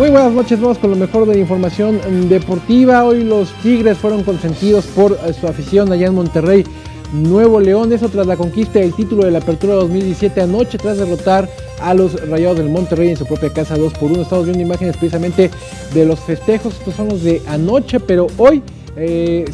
Muy buenas noches, vamos con lo mejor de la información deportiva. Hoy los Tigres fueron consentidos por su afición allá en Monterrey, Nuevo León. Eso tras la conquista del título de la Apertura 2017 anoche, tras derrotar a los Rayados del Monterrey en su propia casa 2-1. Estamos viendo imágenes precisamente de los festejos. Estos son los de anoche, pero hoy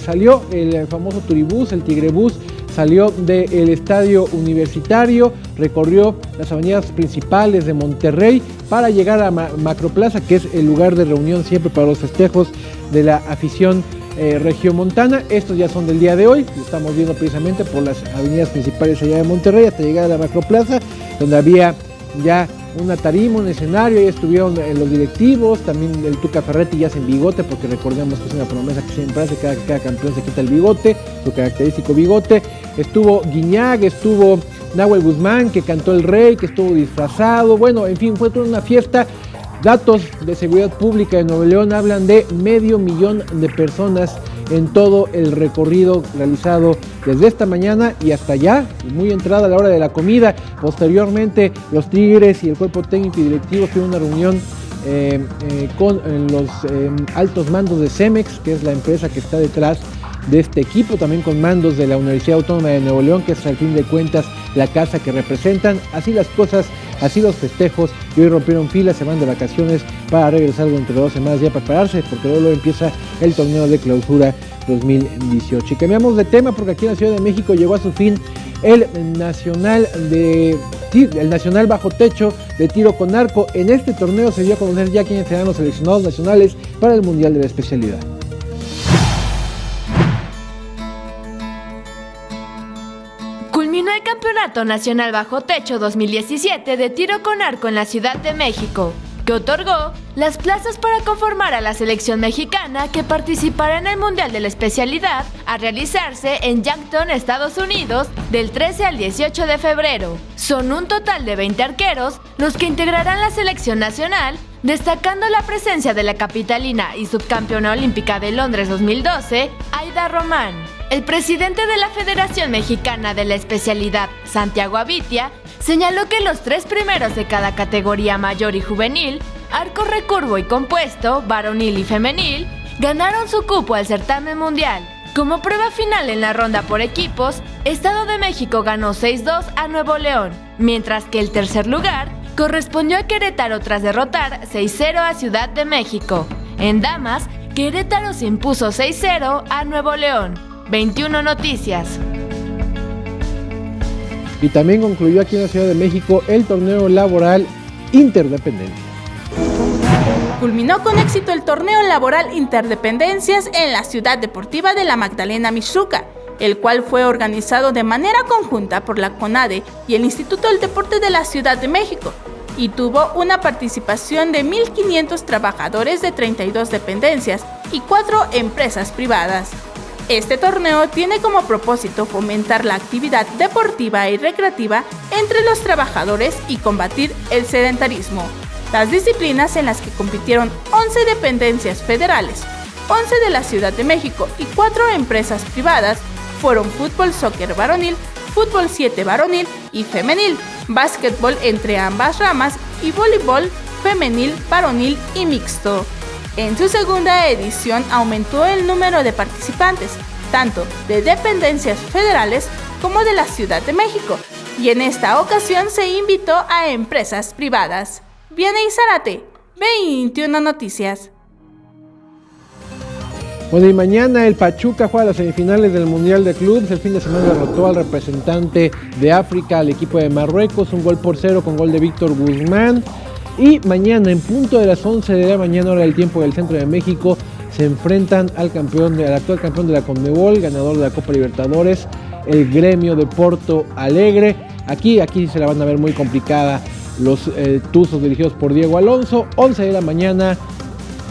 salió el famoso Turibús, el Tigrebús. Salió del estadio universitario, recorrió las avenidas principales de Monterrey para llegar a Macroplaza, que es el lugar de reunión siempre para los festejos de la afición regiomontana. Estos ya son del día de hoy, lo estamos viendo precisamente por las avenidas principales allá de Monterrey hasta llegar a la Macroplaza, donde había ya una tarima, un escenario. Ahí estuvieron los directivos, también el Tuca Ferretti ya sin bigote, porque recordemos que es una promesa que siempre hace, cada campeón se quita el bigote, su característico bigote. Estuvo Guiñac, estuvo Nahuel Guzmán, que cantó el Rey, que estuvo disfrazado. Bueno, en fin, fue toda una fiesta. Datos de seguridad pública de Nuevo León hablan de 500,000 de personas en todo el recorrido realizado desde esta mañana y hasta allá, muy entrada a la hora de la comida. Posteriormente, los Tigres y el cuerpo técnico y directivo tuvieron una reunión con los altos mandos de Cemex, que es la empresa que está detrás de este equipo, también con mandos de la Universidad Autónoma de Nuevo León, que es al fin de cuentas la casa que representan. Así las cosas, así los festejos, y hoy rompieron filas, se van de vacaciones para regresar dentro de 2 semanas ya para prepararse, porque luego empieza el torneo de clausura 2018. Y cambiamos de tema porque aquí en la Ciudad de México llegó a su fin el Nacional Bajo Techo de Tiro con Arco. En este torneo se dio a conocer ya quiénes serán los seleccionados nacionales para el Mundial de la especialidad. Culminó el Campeonato Nacional Bajo Techo 2017 de Tiro con Arco en la Ciudad de México, que otorgó las plazas para conformar a la selección mexicana que participará en el Mundial de la especialidad a realizarse en Yankton, Estados Unidos, del 13 al 18 de febrero. Son un total de 20 arqueros los que integrarán la selección nacional, destacando la presencia de la capitalina y subcampeona olímpica de Londres 2012, Aida Román. El presidente de la Federación Mexicana de la Especialidad, Santiago Avitia, señaló que los 3 primeros de cada categoría mayor y juvenil, arco recurvo y compuesto, varonil y femenil, ganaron su cupo al certamen mundial. Como prueba final en la ronda por equipos, Estado de México ganó 6-2 a Nuevo León, mientras que el tercer lugar correspondió a Querétaro tras derrotar 6-0 a Ciudad de México. En damas, Querétaro se impuso 6-0 a Nuevo León. 21 Noticias. Y también concluyó aquí en la Ciudad de México el torneo laboral Interdependencia. Culminó con éxito el torneo laboral Interdependencias en la Ciudad Deportiva de la Magdalena Mixhuca, el cual fue organizado de manera conjunta por la CONADE y el Instituto del Deporte de la Ciudad de México, y tuvo una participación de 1,500 trabajadores de 32 dependencias y 4 empresas privadas. Este torneo tiene como propósito fomentar la actividad deportiva y recreativa entre los trabajadores y combatir el sedentarismo. Las disciplinas en las que compitieron 11 dependencias federales, 11 de la Ciudad de México y 4 empresas privadas fueron fútbol, soccer varonil, fútbol 7 varonil y femenil, básquetbol entre ambas ramas y voleibol femenil, varonil y mixto. En su segunda edición aumentó el número de participantes, tanto de dependencias federales como de la Ciudad de México, y en esta ocasión se invitó a empresas privadas. Vianey Zárate, 21 Noticias. Bueno, y mañana el Pachuca juega las semifinales del Mundial de Clubes. El fin de semana derrotó al representante de África, al equipo de Marruecos, 1-0 con gol de Víctor Guzmán. Y mañana, en punto de las 11 de la mañana, hora del tiempo del centro de México, se enfrentan al actual campeón de la CONMEBOL, ganador de la Copa Libertadores, el Gremio de Porto Alegre. Aquí se la van a ver muy complicada los Tuzos dirigidos por Diego Alonso. 11 de la mañana,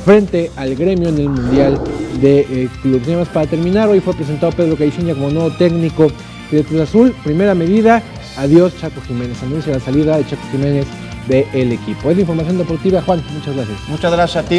frente al Gremio en el Mundial de Clubes. Nada más para terminar, hoy fue presentado Pedro Caixinha como nuevo técnico de Cruz Azul. Primera medida, adiós Chaco Jiménez. Anuncia la salida de Chaco Jiménez del equipo. Es la información deportiva, Juan, muchas gracias. Muchas gracias a ti.